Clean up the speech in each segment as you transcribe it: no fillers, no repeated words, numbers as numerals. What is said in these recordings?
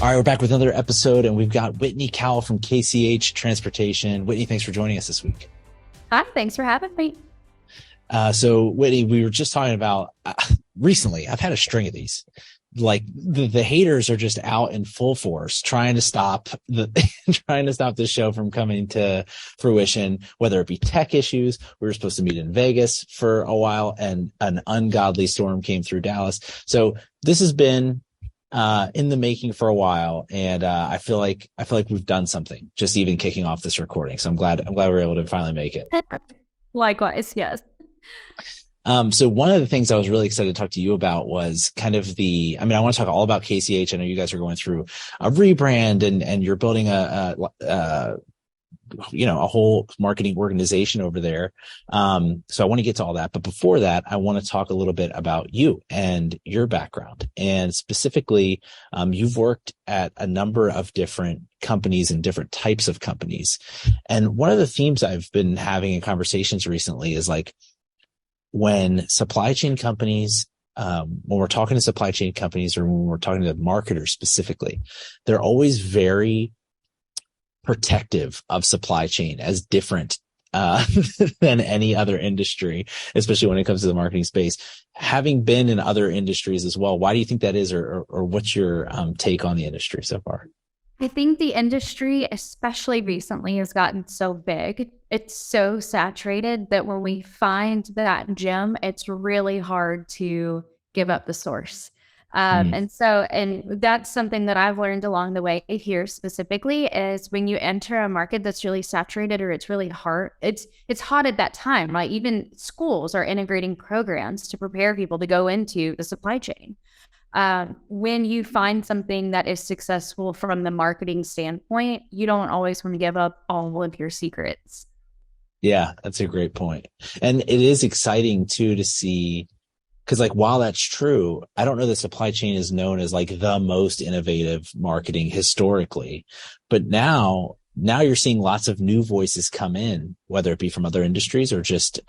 All right, we're back with another episode, and we've got Whitney Cowell from KCH Transportation. Whitney, thanks for joining us this week. Hi, thanks for having me. So, Whitney, we were just talking about recently. I've had a string of these. Like the haters are just out in full force trying to stop trying to stop this show from coming to fruition, whether it be tech issues. We were supposed to meet in Vegas for a while, and an ungodly storm came through Dallas. So this has been in the making for a while, and I feel like we've done something just even kicking off this recording. So I'm glad we were able to finally make it. Likewise, yes. So one of the things I was really excited to talk to you about was kind of I want to talk all about KCH. I know you guys are going through a rebrand, and you're building a whole marketing organization over there. So I want to get to all that. But before that, I want to talk a little bit about you and your background. And specifically, you've worked at a number of different companies and different types of companies. And one of the themes I've been having in conversations recently is like, when supply chain companies, when we're talking to supply chain companies, or when we're talking to marketers specifically, they're always very protective of supply chain as different than any other industry, especially when it comes to the marketing space. Having been in other industries as well, why do you think that is, or what's your take on the industry so far? I think the industry, especially recently, has gotten so big. It's so saturated that when we find that gem, it's really hard to give up the source. And that's something that I've learned along the way here specifically is when you enter a market that's really saturated or it's really hard, it's hot at that time, right? Even schools are integrating programs to prepare people to go into the supply chain. When you find something that is successful from the marketing standpoint, you don't always want to give up all of your secrets. Yeah, that's a great point. And it is exciting too to see, because like, while that's true, I don't know that supply chain is known as like the most innovative marketing historically, but now you're seeing lots of new voices come in, whether it be from other industries or just,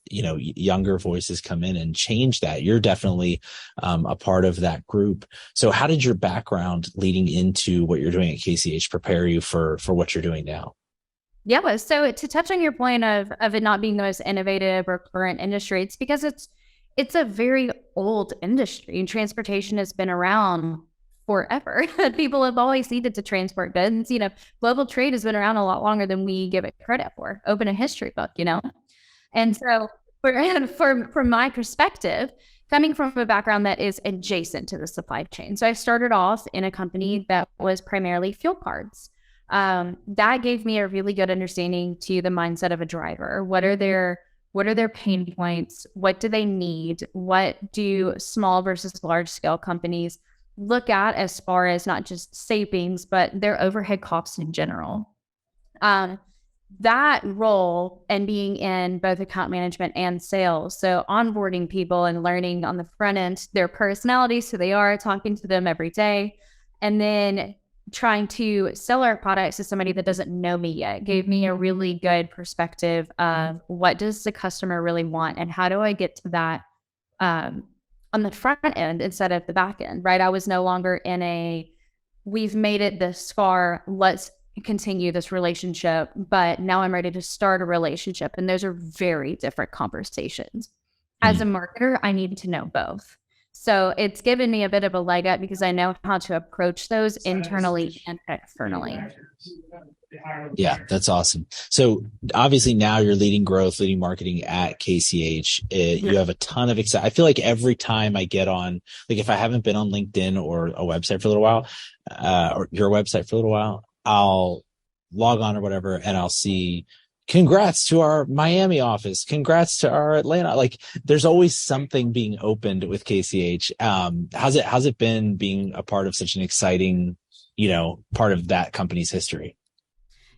younger voices come in and change that. You're definitely a part of that group. So how did your background leading into what you're doing at KCH prepare you for what you're doing now? Yeah, so to touch on your point of it not being the most innovative or current industry, it's because it's a very old industry, and transportation has been around forever. People have always needed to transport goods. Global trade has been around a lot longer than we give it credit for. Open a history book, And so from my perspective, coming from a background that is adjacent to the supply chain. So I started off in a company that was primarily fuel cards. That gave me a really good understanding to the mindset of a driver. What are their pain points? What do they need? What do small versus large scale companies look at as far as not just savings, but their overhead costs in general? That role and being in both account management and sales, so onboarding people and learning on the front end their personalities, who they are, talking to them every day, and then trying to sell our products to somebody that doesn't know me yet gave me a really good perspective of what does the customer really want and how do I get to that on the front end instead of the back end, right? I was no longer we've made it this far, let's continue this relationship, but now I'm ready to start a relationship. And those are very different conversations. As a marketer, I need to know both. So it's given me a bit of a leg up because I know how to approach those internally and externally. Yeah, that's awesome. So obviously now you're leading growth, leading marketing at KCH. You have a ton of excitement. I feel like every time I get on, like if I haven't been on LinkedIn or a website for a little while, or your website for a little while, I'll log on or whatever, and I'll see congrats to our Miami office. Congrats to our Atlanta. Like there's always something being opened with KCH. How's it been being a part of such an exciting, part of that company's history?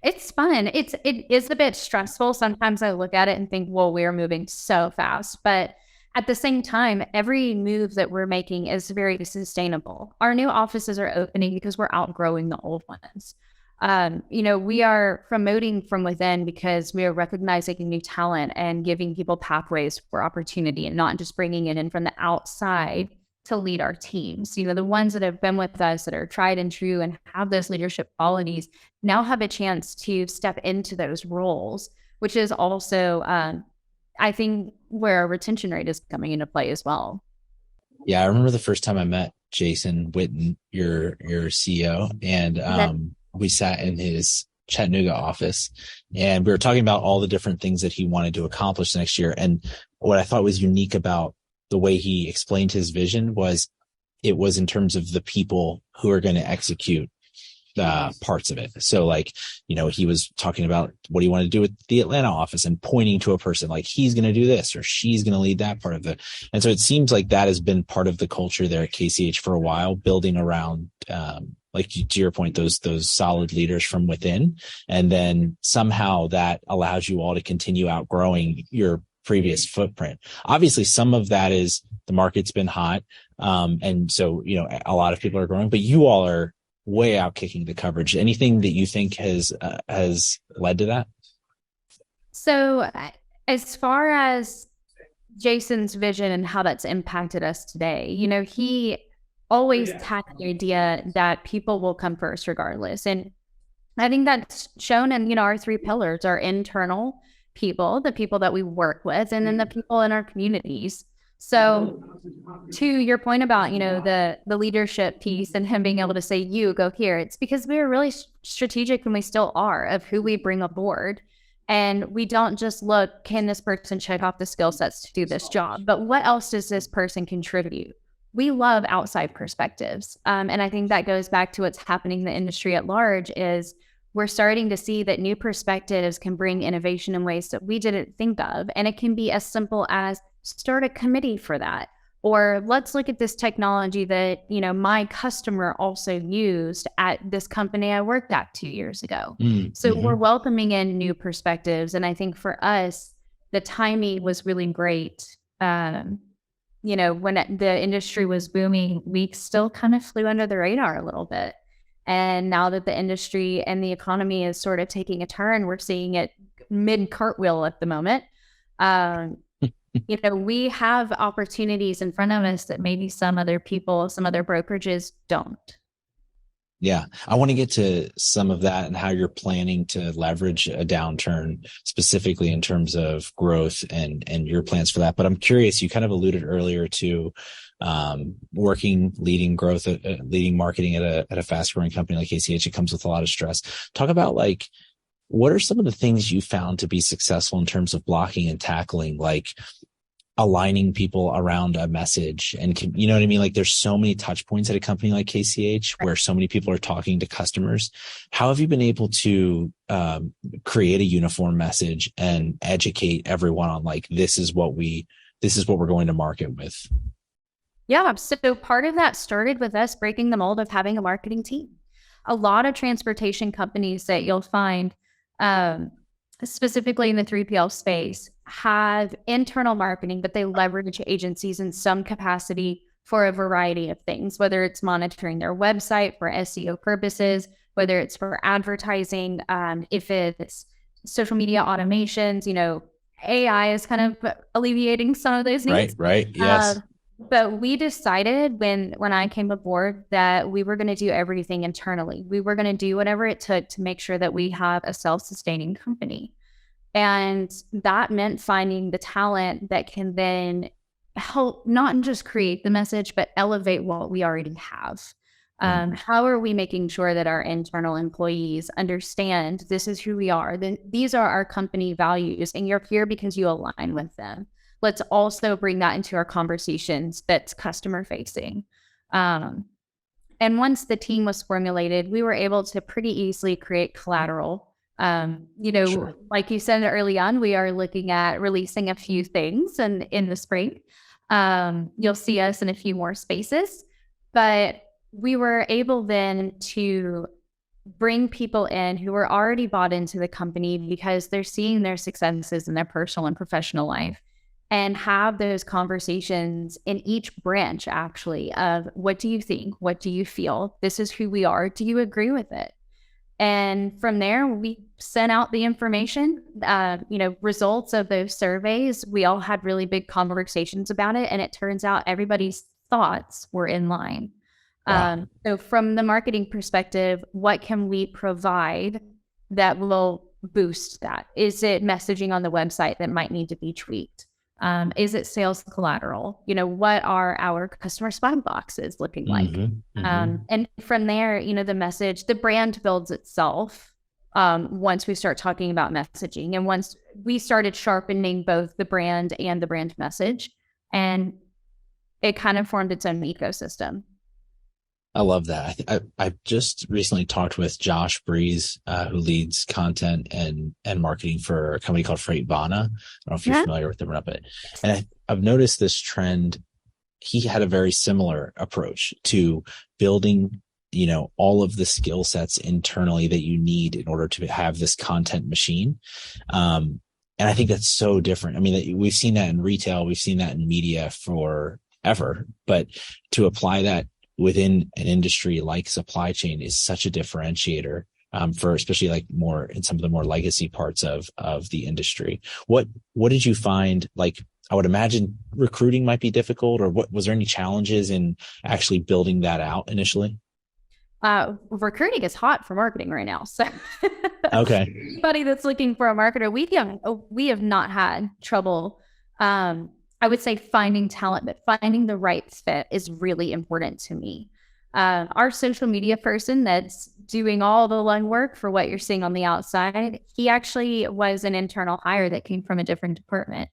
It's fun. It is a bit stressful. Sometimes I look at it and think, well, we're moving so fast. But at the same time, every move that we're making is very sustainable. Our new offices are opening because we're outgrowing the old ones. We are promoting from within because we are recognizing new talent and giving people pathways for opportunity and not just bringing it in from the outside to lead our teams. The ones that have been with us that are tried and true and have those leadership qualities now have a chance to step into those roles, which is also, I think, where our retention rate is coming into play as well. Yeah, I remember the first time I met Jason Witten, your CEO, and we sat in his Chattanooga office and we were talking about all the different things that he wanted to accomplish next year. And what I thought was unique about the way he explained his vision was it was in terms of the people who are going to execute parts of it. So like, he was talking about what he wanted to do with the Atlanta office and pointing to a person like he's going to do this or she's going to lead that part of it. And so it seems like that has been part of the culture there at KCH for a while, building around, like to your point, those solid leaders from within. And then somehow that allows you all to continue outgrowing your previous footprint. Obviously, some of that is the market's been hot. And so, a lot of people are growing, but you all are way out kicking the coverage. Anything that you think has led to that? So as far as Jason's vision and how that's impacted us today, he always had the idea that people will come first regardless. And I think that's shown in, our 3 pillars: our internal people, the people that we work with, and then the people in our communities. So to your point about, the leadership piece and him being able to say, you go here, it's because we were really strategic, and we still are, of who we bring aboard. And we don't just look, can this person check off the skill sets to do this job, but what else does this person contribute? We love outside perspectives. And I think that goes back to what's happening in the industry at large is we're starting to see that new perspectives can bring innovation in ways that we didn't think of. And it can be as simple as start a committee for that. Or let's look at this technology that, my customer also used at this company I worked at 2 years ago. So we're welcoming in new perspectives. And I think for us, the timing was really great. When the industry was booming, we still kind of flew under the radar a little bit. And now that the industry and the economy is sort of taking a turn, we're seeing it mid-cartwheel at the moment. We have opportunities in front of us that maybe some other people, some other brokerages don't. Yeah. I want to get to some of that and how you're planning to leverage a downturn specifically in terms of growth and your plans for that. But I'm curious, you kind of alluded earlier to leading growth, leading marketing at a fast growing company like KCH. It comes with a lot of stress. Talk about what are some of the things you found to be successful in terms of blocking and tackling, like aligning people around a message? And you know what I mean? Like there's so many touch points at a company like KCH where so many people are talking to customers. How have you been able to create a uniform message and educate everyone on this is what we're going to market with? Yeah. So part of that started with us breaking the mold of having a marketing team. A lot of transportation companies that you'll find, specifically in the 3PL space, have internal marketing, but they leverage agencies in some capacity for a variety of things, whether it's monitoring their website for SEO purposes, whether it's for advertising, if it's social media automations. AI is kind of alleviating some of those needs. Right. Yes. But we decided when I came aboard that we were going to do everything internally. We were going to do whatever it took to make sure that we have a self-sustaining company. And that meant finding the talent that can then help not just create the message, but elevate what we already have. How are we making sure that our internal employees understand this is who we are? Then these are our company values, and you're here because you align with them. Let's also bring that into our conversations that's customer facing. And once the team was formulated, we were able to pretty easily create collateral. Sure. Like you said early on, we are looking at releasing a few things in the spring. You'll see us in a few more spaces, but we were able then to bring people in who were already bought into the company because they're seeing their successes in their personal and professional life, and have those conversations in each branch actually of what do you think? What do you feel? This is who we are. Do you agree with it? And from there, we sent out the information, results of those surveys. We all had really big conversations about it. And it turns out everybody thoughts were in line. Wow. So from the marketing perspective, what can we provide that will boost that? Is it messaging on the website that might need to be tweaked? Is it sales collateral? What are our customer spam boxes looking like? And from there, the message, the brand builds itself once we start talking about messaging. And once we started sharpening both the brand and the brand message, and it kind of formed its own ecosystem. I love that. I just recently talked with Josh Breeze, who leads content and marketing for a company called Freightvana. I don't know if you're familiar with them or not, but and I've noticed this trend. He had a very similar approach to building, all of the skill sets internally that you need in order to have this content machine. And I think that's so different. I mean, we've seen that in retail, we've seen that in media forever, but to apply that within an industry like supply chain is such a differentiator for especially like more in some of the more legacy parts of the industry. What did you find? Like, I would imagine recruiting might be difficult, or was there any challenges in actually building that out initially? Recruiting is hot for marketing right now. So okay. Anybody that's looking for a marketer, we have not had trouble. I would say finding talent, but finding the right fit is really important to me. Our social media person that's doing all the lung work for what you're seeing on the outside, he actually was an internal hire that came from a different department.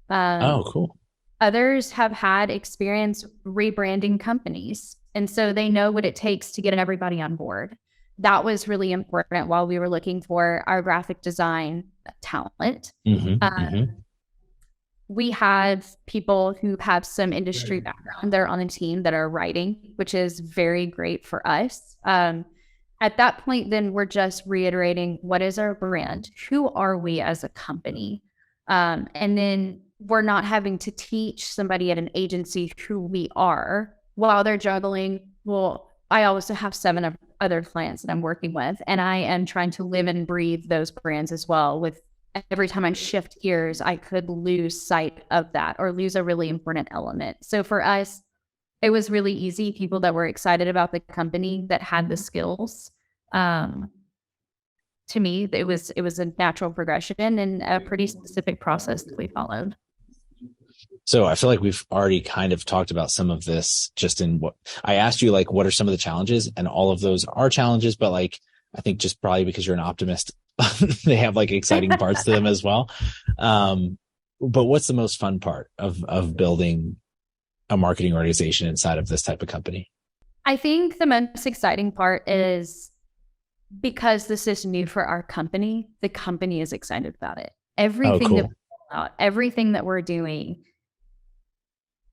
Oh, cool. Others have had experience rebranding companies, and so they know what it takes to get everybody on board. That was really important while we were looking for our graphic design talent. We have people who have some industry background. They're on the team that are writing, which is very great for us. At that point, then we're just reiterating, what is our brand? Who are we as a company? And then we're not having to teach somebody at an agency who we are while they're juggling. Well, I also have 7 other clients that I'm working with, and I am trying to live and breathe those brands as well. With every time I shift gears, I could lose sight of that or lose a really important element. So for us, it was really easy. People that were excited about the company that had the skills. To me, it was a natural progression and a pretty specific process that we followed. So I feel like we've already kind of talked about some of this just in what I asked you, like, what are some of the challenges? And all of those are challenges, but like, I think just probably because you're an optimist, they have like exciting parts to them as well. But what's the most fun part of building a marketing organization inside of this type of company? I think the most exciting part is because this is new for our company, the company is excited about it. Everything that we're out, everything that we're doing,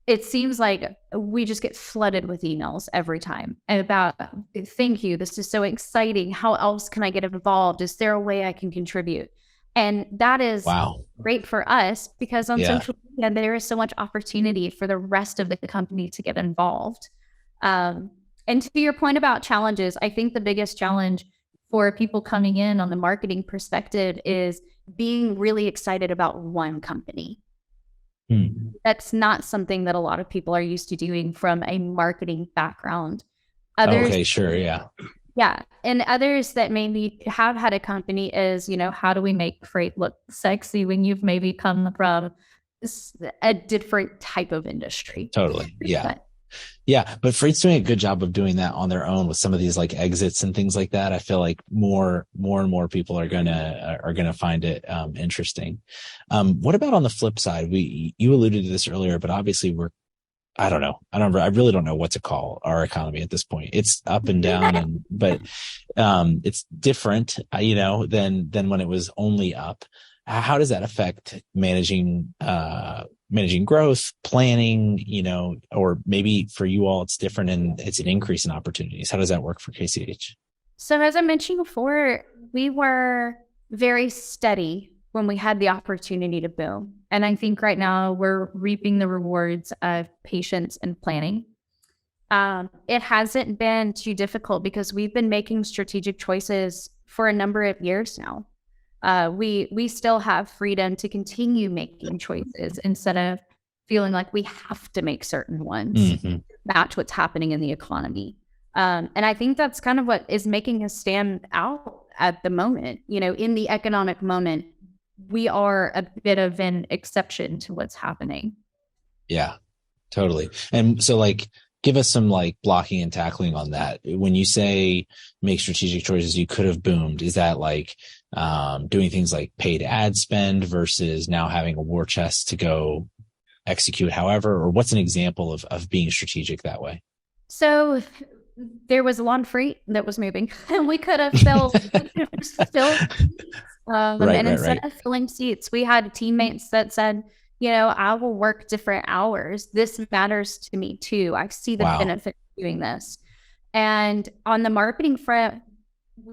it seems like we just get flooded with emails every time about, thank you, this is so exciting. How else can I get involved? Is there a way I can contribute? And that is great for us because on social media, there is so much opportunity for the rest of the company to get involved. And to your point about challenges, I think the biggest challenge for people coming in on the marketing perspective is being really excited about one company. That's not something that a lot of people are used to doing from a marketing background. Others, yeah. And others that maybe have had a company is, how do we make freight look sexy when you've maybe come from a different type of industry? Totally. Yeah. Yeah. But freight's doing a good job of doing that on their own with some of these like exits and things like that. I feel like more and more people are gonna find it interesting. What about on the flip side? You alluded to this earlier, but obviously I really don't know what to call our economy at this point. It's up and down but it's different, than when it was only up. How does that affect managing growth, planning, or maybe for you all, it's different and it's an increase in opportunities. How does that work for KCH? So as I mentioned before, we were very steady when we had the opportunity to boom. And I think right now we're reaping the rewards of patience and planning. It hasn't been too difficult because we've been making strategic choices for a number of years now. We still have freedom to continue making choices instead of feeling like we have to make certain ones Mm-hmm. match what's happening in the economy. And I think that's kind of what is making us stand out at the moment. In the economic moment, we are a bit of an exception to what's happening. Yeah, totally. And so like, give us some like blocking and tackling on that. When you say make strategic choices, you could have boomed. Is that like doing things like paid ad spend versus now having a war chest to go execute however, or what's an example of being strategic that way? So there was a lot of freight that was moving, and we could have filled and instead Right. of filling seats, we had teammates that said, I will work different hours. This matters to me too. I see the Wow. benefit of doing this. And on the marketing front,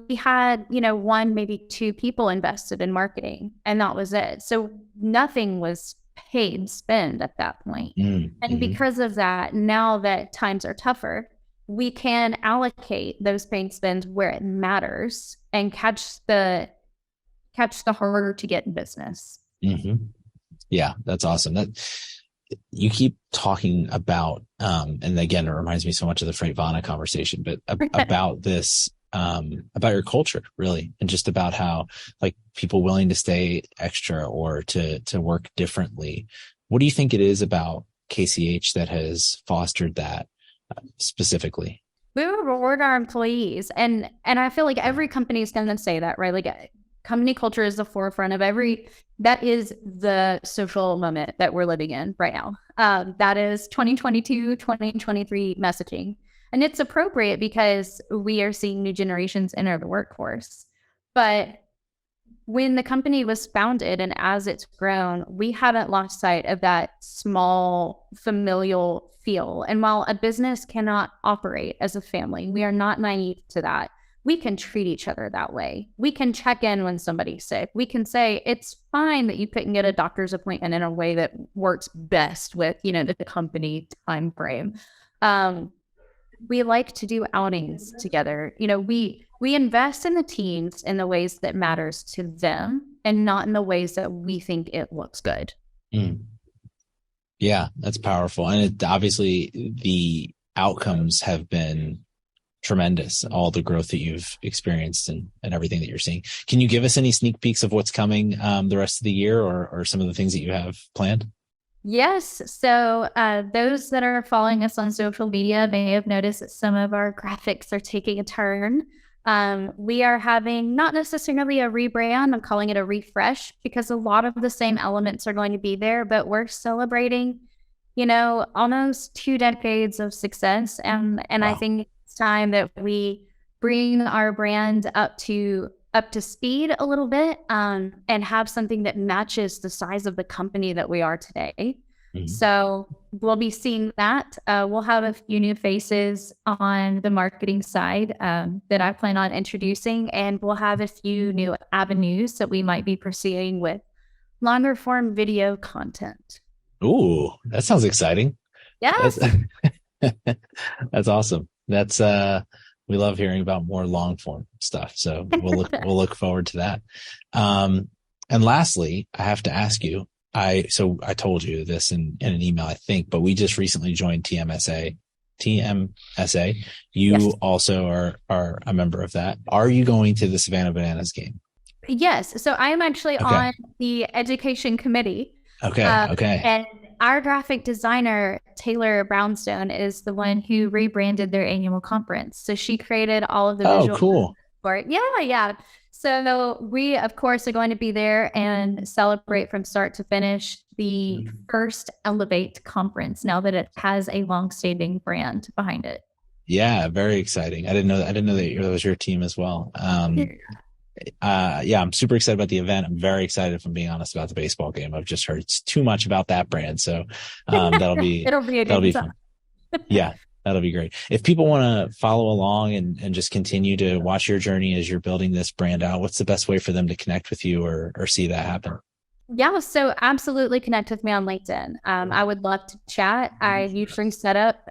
we had, one, maybe two people invested in marketing, and that was it. So nothing was paid spend at that point. And because of that, now that times are tougher, we can allocate those paid spends where it matters and catch the harder to get in business. Mm-hmm. Yeah, that's awesome. That you keep talking about, and again, it reminds me so much of the Freight Vana conversation, but about this, about your culture really, and just about how like people willing to stay extra or to work differently. What do you think it is about KCH that has fostered that specifically? We reward our employees, and I feel like every company is going to say that, right? Like company culture is the forefront of that is the social moment that we're living in right now. That is 2022, 2023 messaging. And it's appropriate because we are seeing new generations enter the workforce. But when the company was founded and as it's grown, we haven't lost sight of that small familial feel. And while a business cannot operate as a family, we are not naive to that. We can treat each other that way. We can check in when somebody's sick. We can say, it's fine that you couldn't get a doctor's appointment in a way that works best with, the company time frame. We like to do outings together. We invest in the teams in the ways that matters to them and not in the ways that we think it looks good. Yeah, that's powerful. And obviously the outcomes have been tremendous, all the growth that you've experienced and everything that you're seeing. Can you give us any sneak peeks of what's coming the rest of the year or some of the things that you have planned? Yes. So those that are following us on social media may have noticed that some of our graphics are taking a turn. We are having not necessarily a rebrand, I'm calling it a refresh because a lot of the same elements are going to be there, but we're celebrating, almost 2 decades of success. And wow. I think it's time that we bring our brand up to speed a little bit and have something that matches the size of the company that we are today. So we'll be seeing that. We'll have a few new faces on the marketing side that I plan on introducing, and we'll have a few new avenues that we might be pursuing with longer form video content. Ooh, that sounds exciting. Yes. That's awesome. That's we love hearing about more long form stuff. So we'll look forward to that. And lastly, I have to ask you, I told you this in an email, I think, but we just recently joined TMSA. You yes. also are a member of that. Are you going to the Savannah Bananas game? Yes. So I am actually on the education committee. Okay. And our graphic designer, Taylor Brownstone, is the one who rebranded their annual conference. So she created all of the visual cool. for it. Yeah. So we, of course, are going to be there and celebrate from start to finish the first Elevate conference now that it has a long-standing brand behind it. Yeah, very exciting. I didn't know that was your team as well. I'm super excited about the event. I'm very excited, if I'm being honest, about the baseball game. I've just heard too much about that brand. So that'll be fun. Yeah, that'll be great. If people want to follow along and just continue to watch your journey as you're building this brand out, what's the best way for them to connect with you or see that happen? Yeah, so absolutely connect with me on LinkedIn. I would love to chat. I usually set up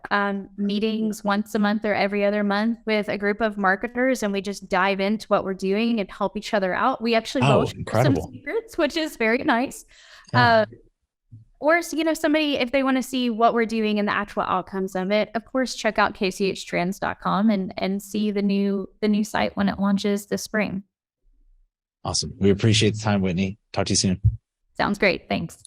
meetings once a month or every other month with a group of marketers, and we just dive into what we're doing and help each other out. We actually both share some secrets, which is very nice. Yeah. Or, somebody, if they want to see what we're doing and the actual outcomes of it, of course, check out kchtrans.com and see the new site when it launches this spring. Awesome. We appreciate the time, Whitney. Talk to you soon. Sounds great. Thanks.